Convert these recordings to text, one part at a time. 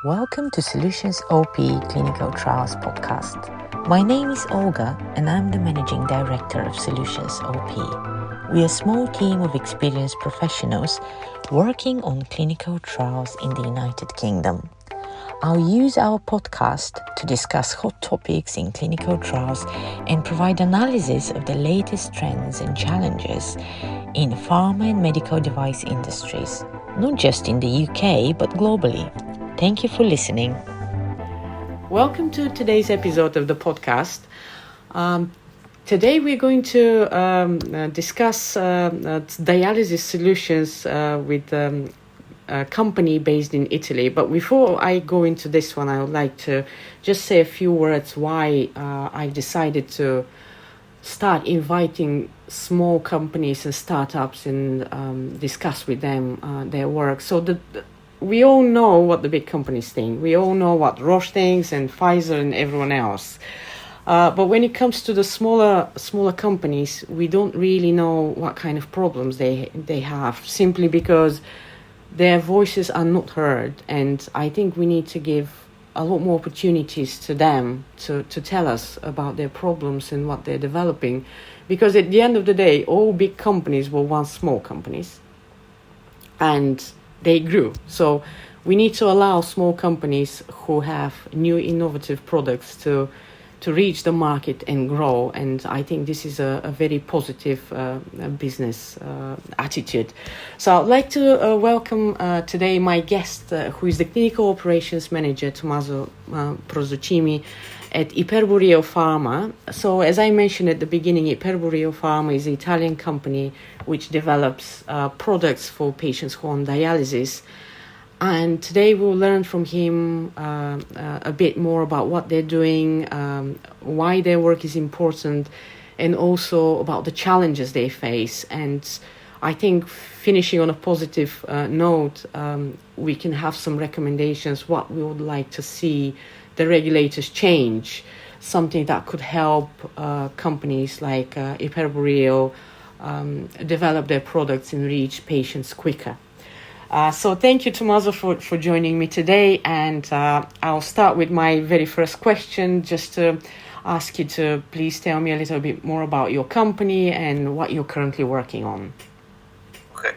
Welcome to Solutions OP Clinical Trials Podcast. My name is Olga and I'm the Managing Director of Solutions OP. We are a small team of experienced professionals working on clinical trials in the United Kingdom. I'll use our podcast to discuss hot topics in clinical trials and provide analysis of the latest trends and challenges in pharma and medical device industries, not just in the UK but globally. Thank you for listening. Welcome to today's episode of the podcast. Today we're going to discuss dialysis solutions with a company based in Italy. But before I go into this one, I would like to just say a few words why I decided to start inviting small companies and startups and discuss with them their work. So we all know what the big companies think. We all know what Roche thinks and Pfizer and everyone else. But when it comes to the smaller companies, we don't really know what kind of problems they have, simply because their voices are not heard. And I think we need to give a lot more opportunities to them to tell us about their problems and what they're developing. Because at the end of the day, all big companies were once small companies. And they grew. So we need to allow small companies who have new innovative products to reach the market and grow. And I think this is a very positive business attitude. So I'd like to welcome today my guest, who is the Clinical Operations Manager, Tommaso Prosdocimi at Iperboreal Pharma. So as I mentioned at the beginning, Iperboreal Pharma is an Italian company which develops products for patients who are on dialysis. And today we'll learn from him a bit more about what they're doing, why their work is important, and also about the challenges they face. And I think finishing on a positive note, we can have some recommendations what we would like to see the regulators change, something that could help companies like Iperboreal develop their products and reach patients quicker. So thank you, Tommaso, for joining me today. And I'll start with my very first question, just to ask you to please tell me a little bit more about your company and what you're currently working on. Okay.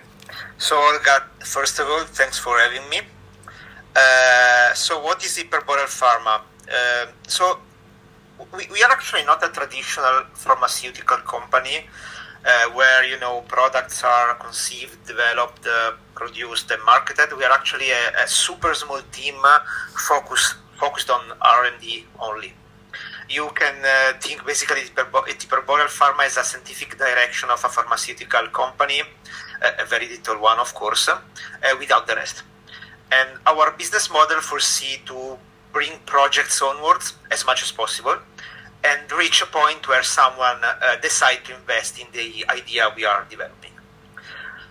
So, Olga, first of all, thanks for having me. So what is Iperboreal Pharma? So we are actually not a traditional pharmaceutical company where, products are conceived, developed, produced and marketed. We are actually a super small team focused on R&D only. You can think basically Iperboreal Pharma is a scientific direction of a pharmaceutical company, a very little one, of course, without the rest. And our business model foresees to bring projects onwards as much as possible and reach a point where someone decides to invest in the idea we are developing.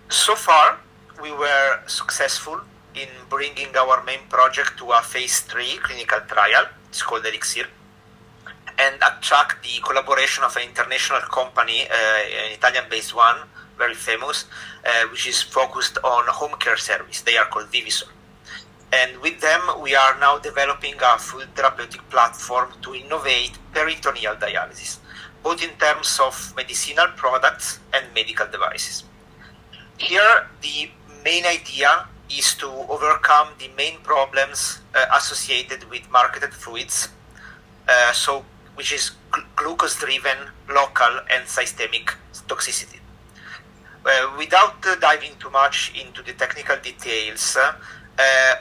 So far, we were successful in bringing our main project to a phase 3 clinical trial. It's called Elixir, and attract the collaboration of an international company, an Italian-based one, very famous, which is focused on home care service. They are called Vivisol. And with them, we are now developing a full therapeutic platform to innovate peritoneal dialysis, both in terms of medicinal products and medical devices. Here, the main idea is to overcome the main problems associated with marketed fluids, which is glucose-driven, local, and systemic toxicity. Without diving too much into the technical details,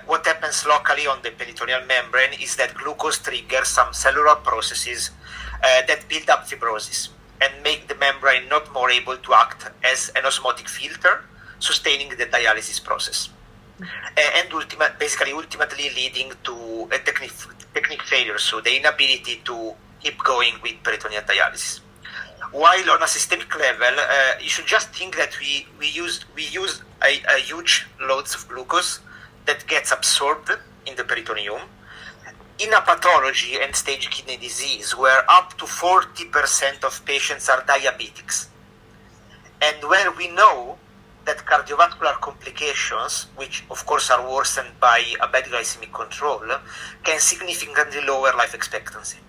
what happens locally on the peritoneal membrane is that glucose triggers some cellular processes that build up fibrosis and make the membrane not more able to act as an osmotic filter, sustaining the dialysis process. And ultimately leading to a technique failure, so the inability to keep going with peritoneal dialysis. While on a systemic level, you should just think that we use a huge loads of glucose that gets absorbed in the peritoneum in a pathology and stage kidney disease where up to 40% of patients are diabetics, and where we know that cardiovascular complications, which of course are worsened by a bad glycemic control, can significantly lower life expectancy.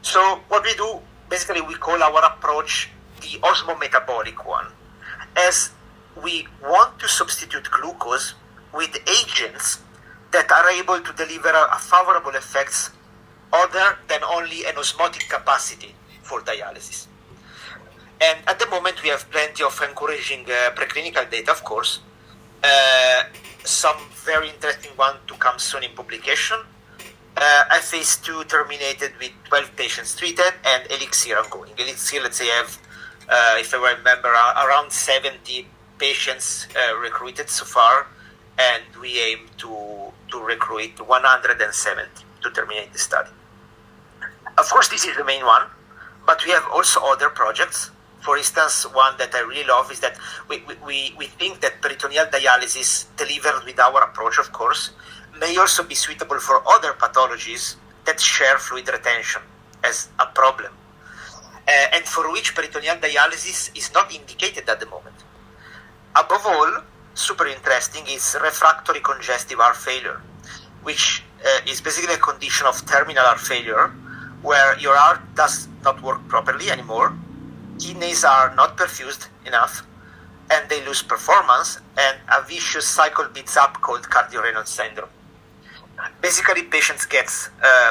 So what we do, basically we call our approach the osmometabolic one, as we want to substitute glucose with agents that are able to deliver a favorable effects other than only an osmotic capacity for dialysis. And at the moment, we have plenty of encouraging preclinical data, of course. Some very interesting one to come soon in publication. A phase 2 terminated with 12 patients treated and Elixir ongoing. Elixir, let's say, have, if I remember, around 70 patients recruited so far, and we aim to recruit 170 to terminate the study. Of course, this is the main one, but we have also other projects. For instance, one that I really love is that we think that peritoneal dialysis delivered with our approach, of course, may also be suitable for other pathologies that share fluid retention as a problem, and for which peritoneal dialysis is not indicated at the moment. Above all, super interesting is refractory congestive heart failure, which is basically a condition of terminal heart failure where your heart does not work properly anymore, kidneys are not perfused enough, and they lose performance, and a vicious cycle builds up called cardiorenal syndrome. Basically, patients get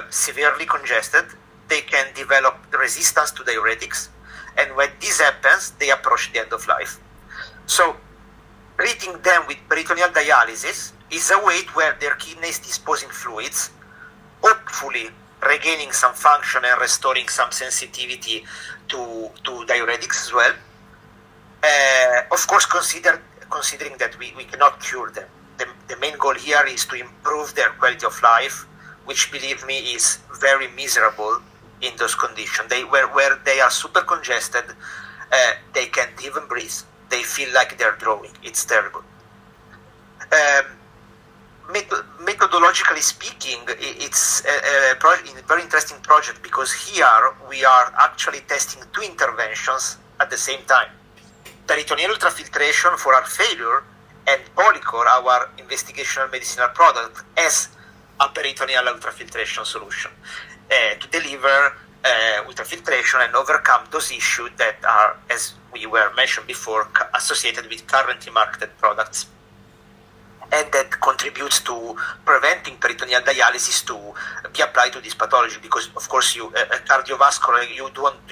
severely congested, they can develop resistance to diuretics, and when this happens, they approach the end of life. So, treating them with peritoneal dialysis is a way where their kidneys disposing fluids, hopefully regaining some function and restoring some sensitivity to diuretics as well. Of course, considering that we cannot cure them. The main goal here is to improve their quality of life, which, believe me, is very miserable in those conditions. Where they are super congested, they can't even breathe. They feel like they're drowning. It's terrible. Methodologically speaking, it's a very interesting project because here we are actually testing two interventions at the same time. Peritoneal ultrafiltration for heart failure and Polycor, our investigational medicinal product, as a peritoneal ultrafiltration solution to deliver ultrafiltration and overcome those issues that are, as we were mentioned before, associated with currently marketed products, and that contributes to preventing peritoneal dialysis to be applied to this pathology, because of course cardiovascular, you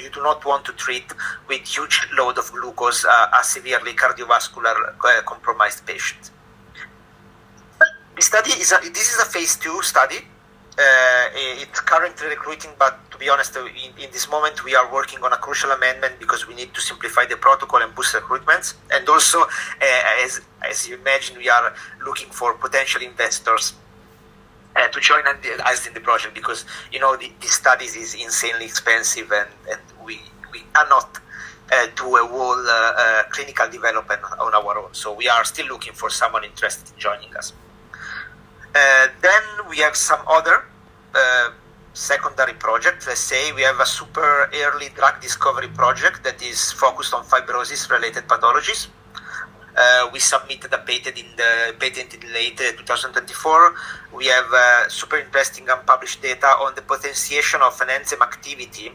do not want to treat with huge load of glucose a severely cardiovascular compromised patient. This is a phase 2 study. It's currently recruiting, but to be honest, in this moment we are working on a crucial amendment because we need to simplify the protocol and boost recruitments. And also, as you imagine, we are looking for potential investors to join us in the project, because this study is insanely expensive, and we cannot do a whole clinical development on our own. So we are still looking for someone interested in joining us. Then we have some other secondary projects. Let's say we have a super early drug discovery project that is focused on fibrosis-related pathologies. We submitted a patent in late 2024. We have super interesting unpublished data on the potentiation of an enzyme activity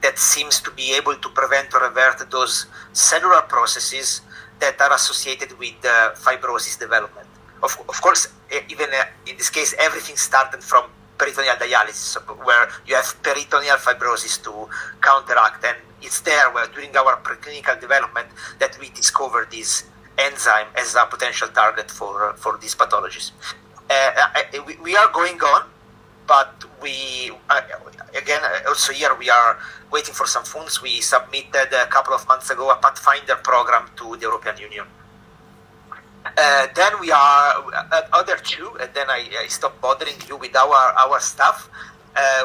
that seems to be able to prevent or revert those cellular processes that are associated with fibrosis development. Of course, even in this case, everything started from peritoneal dialysis, where you have peritoneal fibrosis to counteract, and it's there where during our preclinical development that we discovered this enzyme as a potential target for these pathologies. We are going on, but again, also here we are waiting for some funds. We submitted a couple of months ago a Pathfinder program to the European Union. Then we are at other two, and then I stop bothering you with our stuff.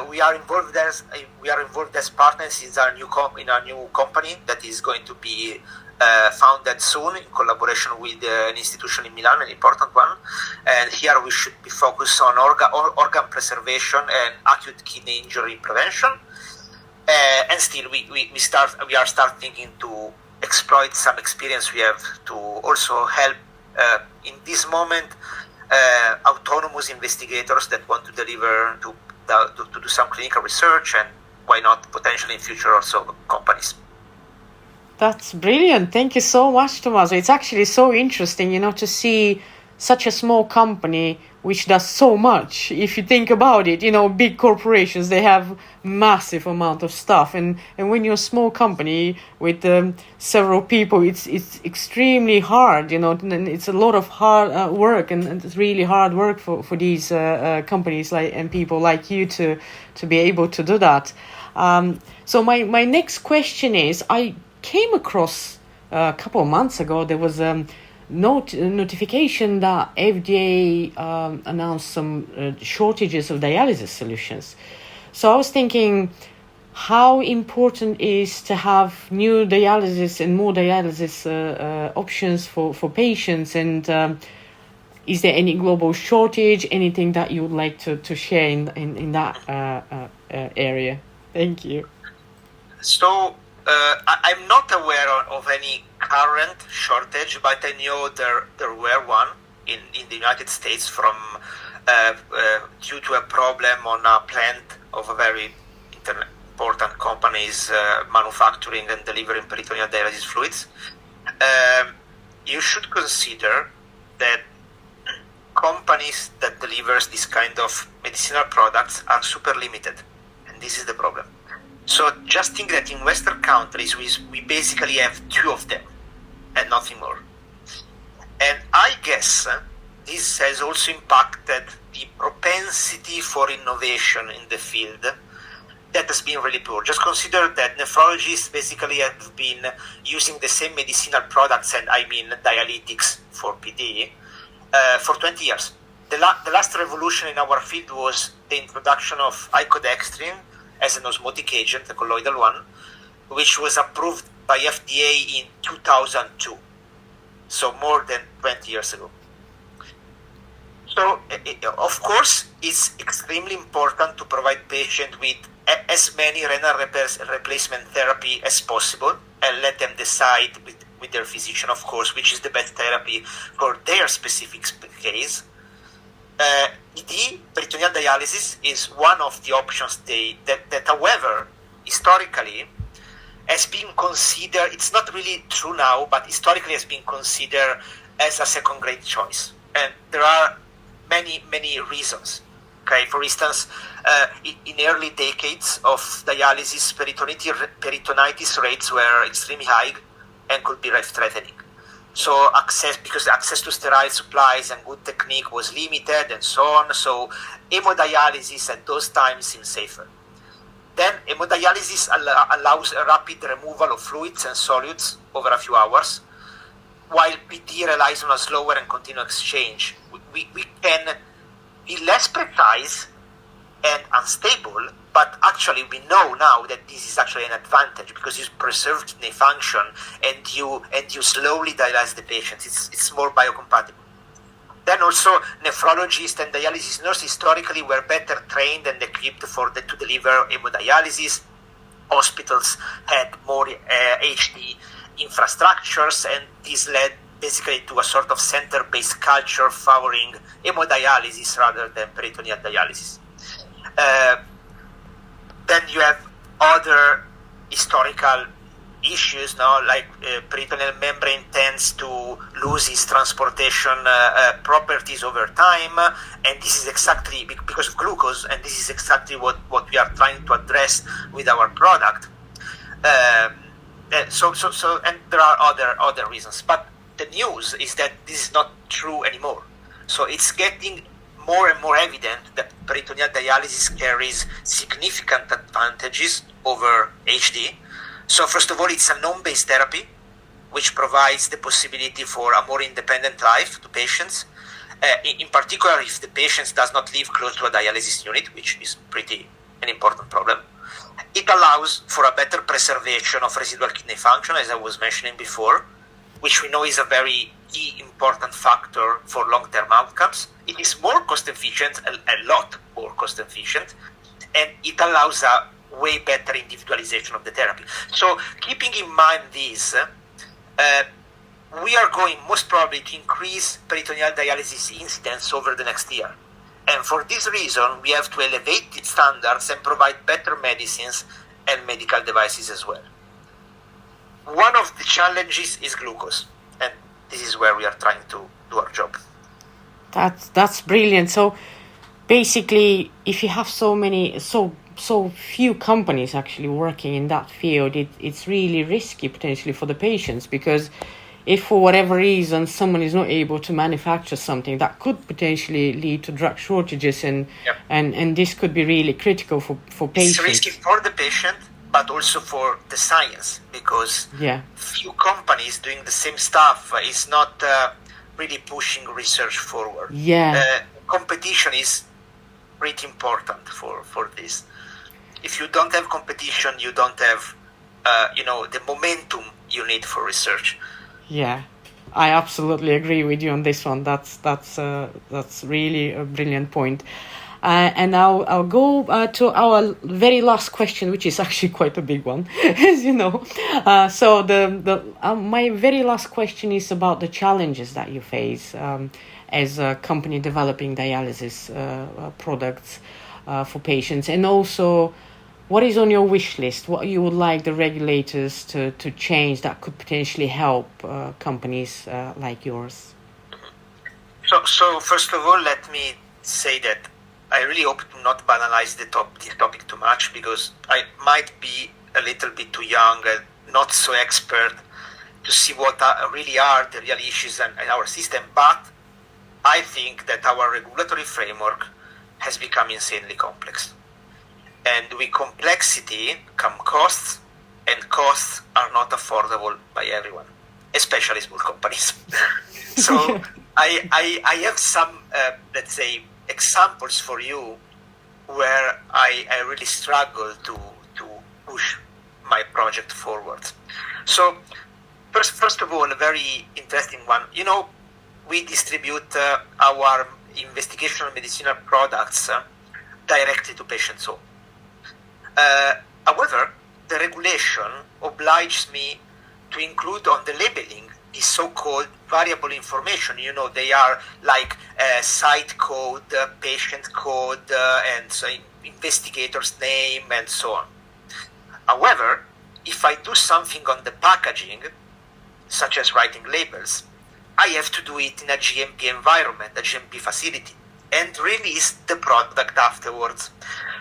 We are involved as partners in our new company that is going to be founded soon in collaboration with an institution in Milan, an important one. And here we should be focused on organ preservation and acute kidney injury prevention. And still, we are start thinking to exploit some experience we have to also help in this moment autonomous investigators that want to deliver to do some clinical research, and why not potentially in future also companies. That's brilliant. Thank you so much, Tommaso. It's actually so interesting, to see such a small company which does so much. If you think about it, big corporations, they have massive amount of stuff. And when you're a small company with several people, it's extremely hard, and it's a lot of hard work, and it's really hard work for these companies and people like you to be able to do that. So my next question is, I came across a couple of months ago, there was notification that FDA announced some shortages of dialysis solutions. So I was thinking, how important is to have new dialysis and more dialysis options for patients, and is there any global shortage, anything that you would like to share in that area? Thank you. So I'm not aware of any current shortage, but I know there were one in the United States from due to a problem on a plant of a very important company's manufacturing and delivering peritoneal dialysis fluids. You should consider that companies that delivers this kind of medicinal products are super limited, and this is the problem. So just think that in Western countries, we basically have two of them and nothing more. And I guess this has also impacted the propensity for innovation in the field that has been really poor. Just consider that nephrologists basically have been using the same medicinal products, and I mean dialytics for PD, for 20 years. The last revolution in our field was the introduction of icodextrin as an osmotic agent, a colloidal one, which was approved by FDA in 2002, so more than 20 years ago. So, of course, it's extremely important to provide patients with as many renal replacement therapy as possible, and let them decide with their physician, of course, which is the best therapy for their specific case. ED, peritoneal dialysis, is one of the options that however, historically, has been considered, it's not really true now, but historically has been considered as a second-grade choice. And there are many, many reasons. Okay, for instance, in early decades of dialysis, peritonitis rates were extremely high and could be life-threatening. So because access to sterile supplies and good technique was limited and so on. So hemodialysis at those times seemed safer. Then hemodialysis allows a rapid removal of fluids and solutes over a few hours, while PD relies on a slower and continuous exchange. We can be less precise and unstable, but actually we know now that this is actually an advantage because you preserve kidney function and you slowly dialyze the patients. It's more biocompatible. Then also nephrologists and dialysis nurses historically were better trained and equipped to deliver hemodialysis. Hospitals had more HD infrastructures, and this led basically to a sort of center-based culture favoring hemodialysis rather than peritoneal dialysis. Then you have other historical issues now, like peritoneal membrane tends to lose its transportation properties over time, and this is exactly because of glucose, and this is exactly what we are trying to address with our product. So and there are other reasons, but the news is that this is not true anymore. So it's getting more and more evident that peritoneal dialysis carries significant advantages over HD. So first of all, it's a non-based therapy, which provides the possibility for a more independent life to patients. In particular, if the patient does not live close to a dialysis unit, which is an important problem. It allows for a better preservation of residual kidney function, as I was mentioning before, which we know is a very key important factor for long-term outcomes. It is more cost-efficient, a lot more cost-efficient, and it allows a way better individualization of the therapy. So keeping in mind this, we are going most probably to increase peritoneal dialysis incidence over the next year. And for this reason, we have to elevate its standards and provide better medicines and medical devices as well. One of the challenges is glucose, and this is where we are trying to do our job. That's brilliant. So basically, if you have so few companies actually working in that field, it's really risky potentially for the patients, because if for whatever reason someone is not able to manufacture something, that could potentially lead to drug shortages, and this could be really critical for patients. It's risky for the patient, but also for the science, because few companies doing the same stuff is not really pushing research forward. Competition is pretty important for this. If you don't have competition, you don't have the momentum you need for research. Yeah, I absolutely agree with you on this one. That's really a brilliant point. And I'll go to our very last question, which is actually quite a big one, as you know. So my very last question is about the challenges that you face as a company developing dialysis products for patients, and also what is on your wish list? What you would like the regulators to change that could potentially help companies like yours? So first of all, let me say that I really hope to not banalize this topic too much, because I might be a little bit too young and not so expert to see what really are the real issues in our system. But I think that our regulatory framework has become insanely complex. And with complexity come costs, and costs are not affordable by everyone, especially small companies. So I have some, let's say, examples for you where I really struggle to push my project forward. So first of all, a very interesting one. We distribute our investigational medicinal products directly to patients' home. However, the regulation obliges me to include on the labeling the so-called variable information. They are like site code, patient code, and so investigator's name, and so on. However, if I do something on the packaging, such as writing labels, I have to do it in a GMP environment, a GMP facility, and release the product afterwards.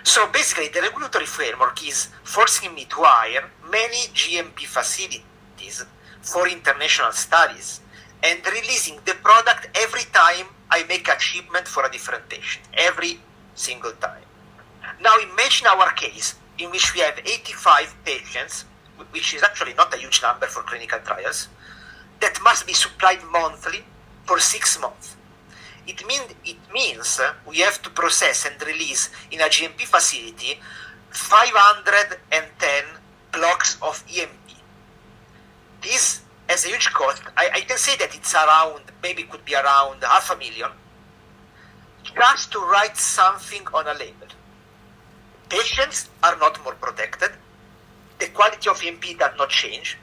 So basically, the regulatory framework is forcing me to hire many GMP facilities for international studies and releasing the product every time I make a shipment for a different patient, every single time. Now imagine our case in which we have 85 patients, which is actually not a huge number for clinical trials, that must be supplied monthly for 6 months. It means we have to process and release in a GMP facility 510 blocks of EMP. This has a huge cost. I can say that it's around, maybe it could be around $500,000 just to write something on a label. Patients are not more protected. The quality of EMP does not change.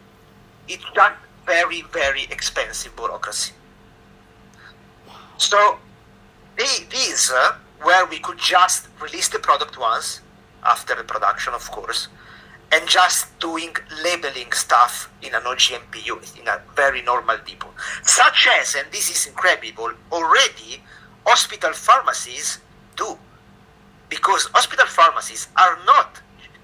It's just very, very expensive bureaucracy. So these where we could just release the product once after the production, of course, and just doing labeling stuff in a non-GMP unit, in a very normal depot. Such as, and this is incredible, already hospital pharmacies do. Because hospital pharmacies are not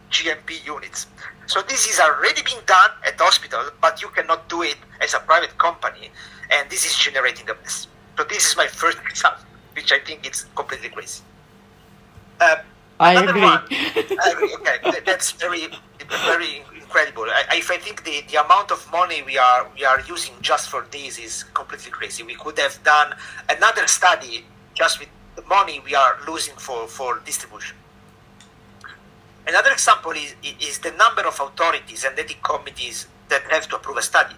GMP units. So this is already being done at the hospital, but you cannot do it as a private company, and this is generating a mess. So this is my first example, which I think is completely crazy. I agree. I agree. Okay, that's very, very incredible. I think the amount of money we are using just for this is completely crazy. We could have done another study just with the money we are losing for distribution. Another example is the number of authorities and ethics committees that have to approve a study.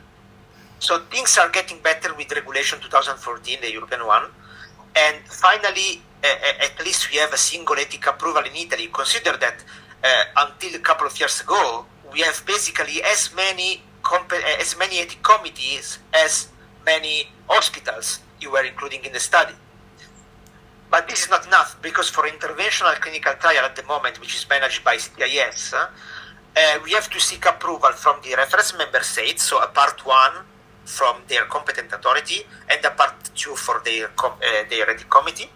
So things are getting better with Regulation 2014, the European one. And finally, at least we have a single ethic approval in Italy. Consider that until a couple of years ago, we have basically as many as many ethics committees as many hospitals you were including in the study. But this is not enough, because for interventional clinical trial at the moment, which is managed by CTIS, we have to seek approval from the reference member states, so a part 1 from their competent authority and a part 2 for their ethics committee,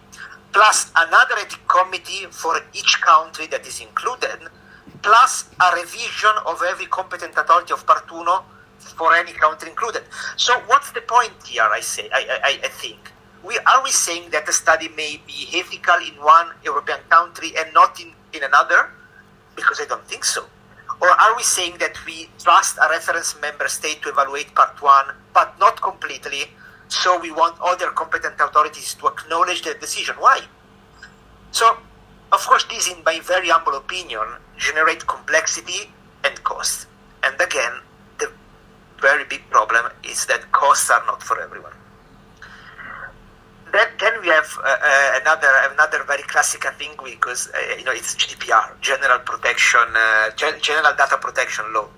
plus another ethics committee for each country that is included, plus a revision of every competent authority of part 1 for any country included. So what's the point here, I think? Are we saying that a study may be ethical in one European country and not in another? Because I don't think so. Or are we saying that we trust a reference member state to evaluate part 1, but not completely, so we want other competent authorities to acknowledge the decision? Why? So, of course, this, in my very humble opinion, generate complexity and cost. And again, the very big problem is that costs are not for everyone. Then we have another very classical thing, because it's GDPR, General Data Protection Law.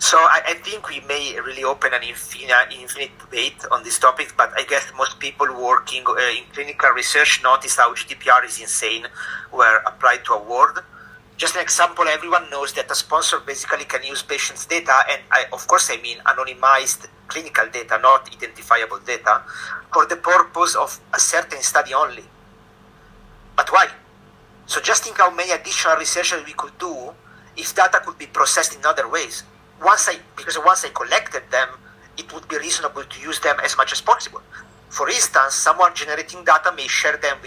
So I think we may really open an infinite debate on this topic, but I guess most people working in clinical research notice how GDPR is insane where applied to a word. Just an example, everyone knows that a sponsor basically can use patients' data, and of course I mean anonymized clinical data, not identifiable data, for the purpose of a certain study only. But why? So just think how many additional research we could do if data could be processed in other ways. Because once I collected them, it would be reasonable to use them as much as possible. For instance, someone generating data may share them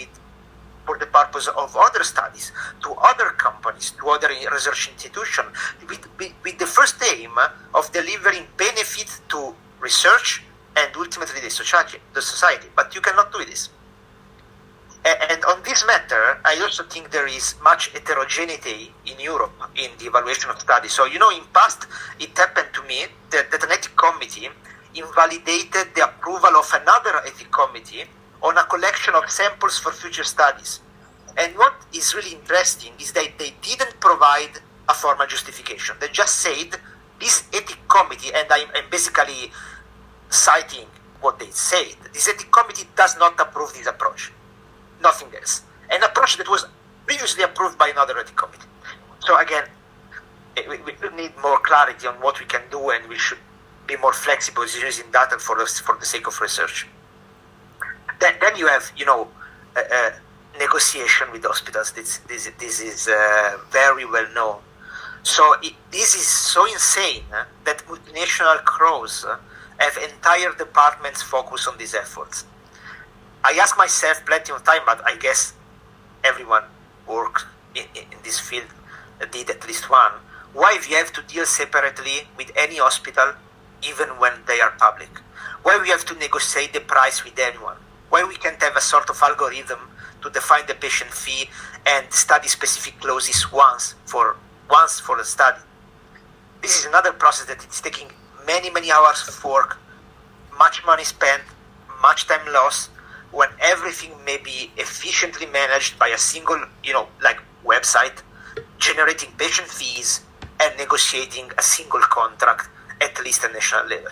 for the purpose of other studies, to other companies, to other research institutions, with the first aim of delivering benefit to research and ultimately the society. But you cannot do this. And on this matter, I also think there is much heterogeneity in Europe in the evaluation of studies. So, in past, it happened to me that an ethics committee invalidated the approval of another ethics committee on a collection of samples for future studies. And what is really interesting is that they didn't provide a formal justification. They just said, this ethics committee, and I'm basically citing what they said, this ethics committee does not approve this approach. Nothing else. An approach that was previously approved by another ethics committee. So again, we need more clarity on what we can do, and we should be more flexible using data for the sake of research. Then you have, negotiation with hospitals. This is very well known. So this is so insane that multinational crows have entire departments focused on these efforts. I ask myself plenty of time, but I guess everyone works in this field did at least one. Why we have to deal separately with any hospital, even when they are public? Why we have to negotiate the price with anyone? Why we can't have a sort of algorithm to define the patient fee and study specific clauses once for the study? This is another process that is taking many hours of work, much money spent, much time lost, when everything may be efficiently managed by a single, website, generating patient fees and negotiating a single contract at least at national level.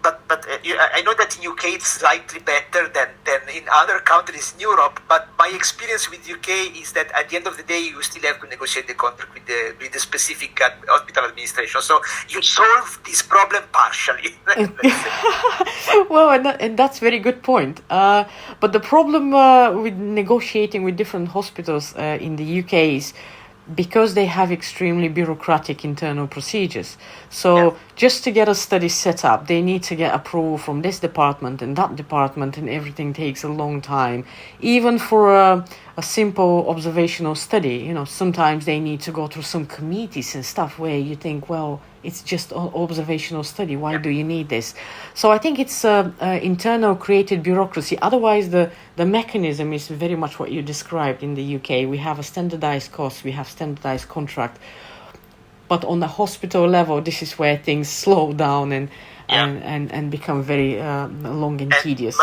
But I know that in UK it's slightly better than in other countries in Europe, but my experience with UK is that at the end of the day you still have to negotiate the contract with the specific hospital administration. So you solve this problem partially. Well, and that's a very good point. But the problem with negotiating with different hospitals in the UK is because they have extremely bureaucratic internal procedures. So just to get a study set up, they need to get approval from this department and that department, and everything takes a long time. Even for a simple observational study, sometimes they need to go through some committees and stuff where you think, well, it's just an observational study. Why do you need this? So I think it's internal created bureaucracy. Otherwise, the mechanism is very much what you described in the UK. We have a standardized cost, we have standardized contract. but on the hospital level, this is where things slow down and become very long and tedious.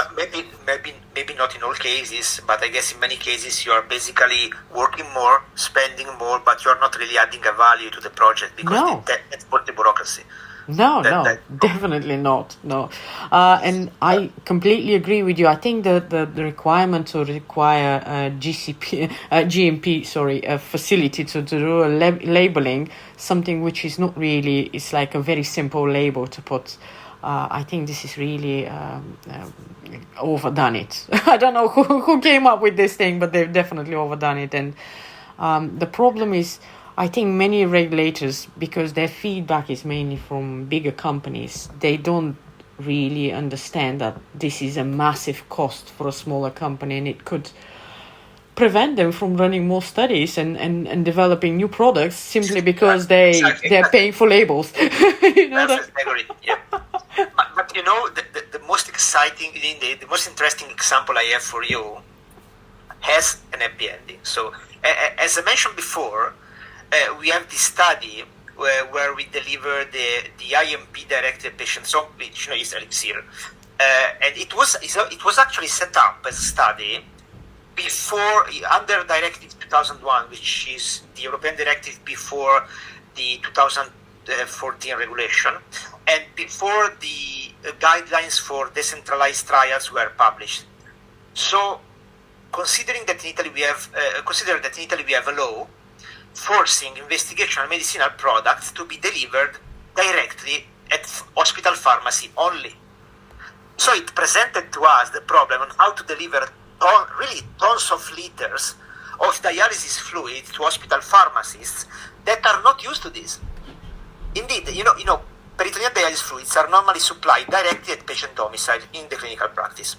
Maybe not in all cases, but I guess in many cases you are basically working more, spending more, but you're not really adding a value to the project because that's for the bureaucracy. No, definitely not. No, and I completely agree with you. I think the requirement to require GMP facility to do a labeling, something which is not really, it's like a very simple label to put. I think this is really overdone it. I don't know who came up with this thing, but they've definitely overdone it. And the problem is, I think many regulators, because their feedback is mainly from bigger companies, they don't really understand that this is a massive cost for a smaller company, and it could prevent them from running more studies and developing new products simply because they're paying for labels. You know that? I agree. Yeah. But you know, the most exciting, the most interesting example I have for you has an happy ending. So, as I mentioned before, we have this study where we deliver the IMP directed patient, so which is Elixir, and it was actually set up as a study before under Directive 2001, which is the European directive before the 2014 regulation, and before the guidelines for decentralized trials were published. So, considering that in Italy we have a law forcing investigational medicinal products to be delivered directly at hospital pharmacy only. So it presented to us the problem on how to deliver tons of liters of dialysis fluid to hospital pharmacists that are not used to this. Indeed, you know, peritoneal dialysis fluids are normally supplied directly at patient domicile in the clinical practice.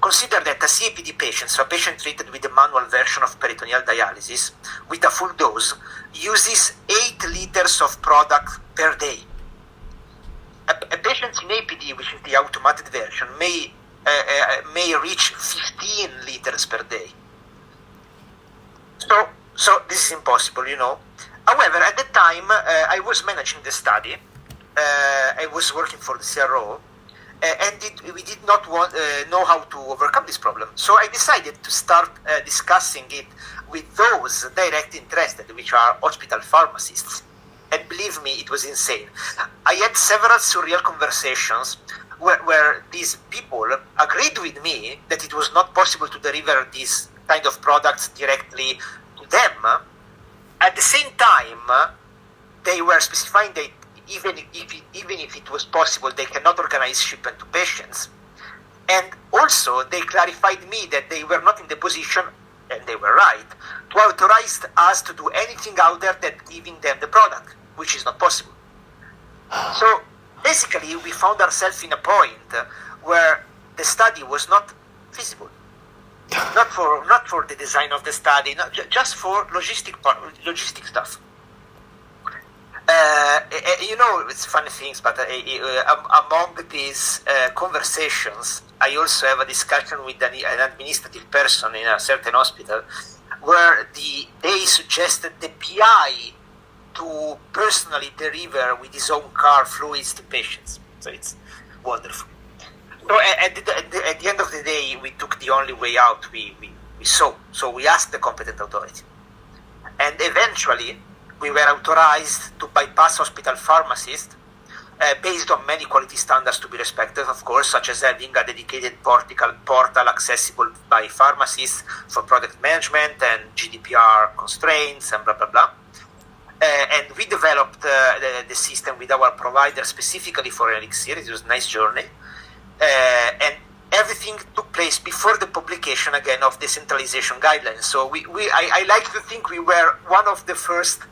Consider that a CAPD patient, so a patient treated with the manual version of peritoneal dialysis, with a full dose, uses 8 liters of product per day. A patient in APD, which is the automated version, may reach 15 liters per day. So this is impossible, you know. However, at the time, I was managing the study. I was working for the CRO, and we did not know how to overcome this problem. So I decided to start discussing it with those directly interested, which are hospital pharmacists. And believe me, it was insane. I had several surreal conversations where these people agreed with me that it was not possible to deliver these kind of products directly to them. At the same time, they were specifying that even if it was possible, they cannot organize shipment to patients. And also, they clarified me that they were not in the position, and they were right, to authorize us to do anything out there than giving them the product, which is not possible. So, basically, we found ourselves in a point where the study was not feasible. Not for the design of the study, just for logistic stuff. You know, it's funny things, but among these conversations, I also have a discussion with an administrative person in a certain hospital, where they suggested the PI to personally deliver with his own car fluids to patients. So it's wonderful. So at the end of the day, we took the only way out we saw. So we asked the competent authority. And eventually, we were authorized to bypass hospital pharmacists based on many quality standards to be respected, of course, such as having a dedicated portal accessible by pharmacists for product management and GDPR constraints and blah, blah, blah. And we developed the system with our provider specifically for Elixir. It was a nice journey. And everything took place before the publication again of decentralization guidelines. So I like to think we were one of the first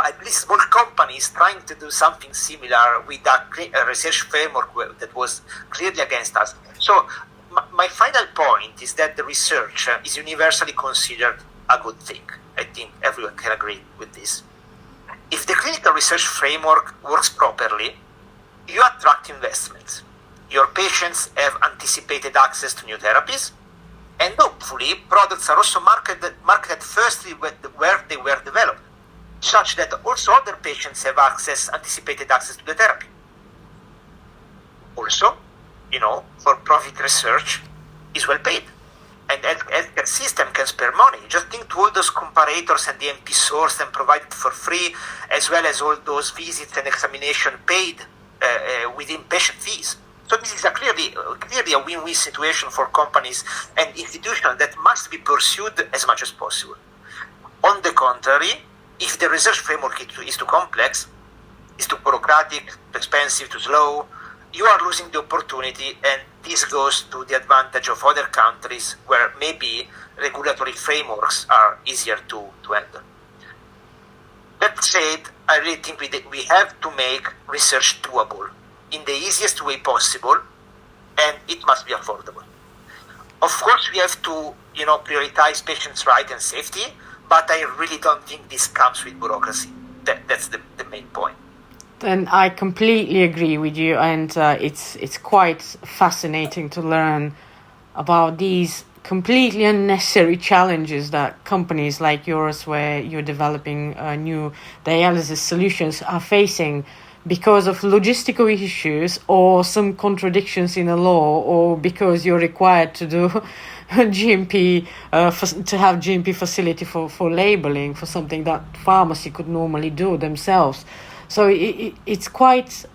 at least small companies trying to do something similar with a research framework that was clearly against us. So my final point is that the research is universally considered a good thing. I think everyone can agree with this. If the clinical research framework works properly, you attract investments. Your patients have anticipated access to new therapies, and hopefully products are also marketed firstly where they were developed. such that also other patients have anticipated access to the therapy. Also, for-profit research is well paid, and healthcare system can spare money. Just think to all those comparators and the MP sourced and provided for free, as well as all those visits and examination paid within patient fees. So this is clearly a win-win situation for companies and institutions that must be pursued as much as possible. On the contrary, if the research framework is too complex, is too bureaucratic, too expensive, too slow, you are losing the opportunity, and this goes to the advantage of other countries where maybe regulatory frameworks are easier to handle. That said, I really think we have to make research doable in the easiest way possible, and it must be affordable. Of course, we have to, prioritize patients' rights and safety, but I really don't think this comes with bureaucracy. That's the main point. And I completely agree with you, and it's quite fascinating to learn about these completely unnecessary challenges that companies like yours, where you're developing new dialysis solutions, are facing because of logistical issues or some contradictions in a law, or because you're required to do GMP to have GMP facility for labeling for something that pharmacy could normally do themselves. So it's quite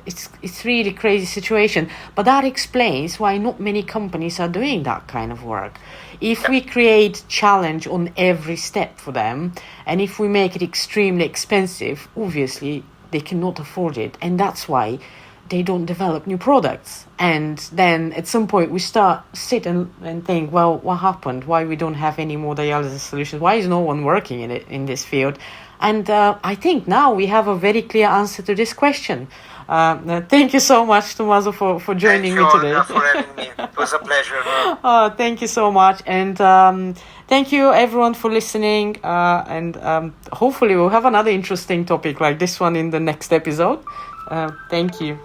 it's really crazy situation, but that explains why not many companies are doing that kind of work. If we create challenge on every step for them, and if we make it extremely expensive, obviously they cannot afford it, and that's why they don't develop new products. And then at some point we sit and think, well, what happened? Why we don't have any more dialysis solutions? Why is no one working in this field? And I think now we have a very clear answer to this question. Thank you so much, Tommaso, for joining me today. Thank you for having me. It was a pleasure. Thank you so much. And thank you, everyone, for listening. And hopefully we'll have another interesting topic like this one in the next episode. Thank you.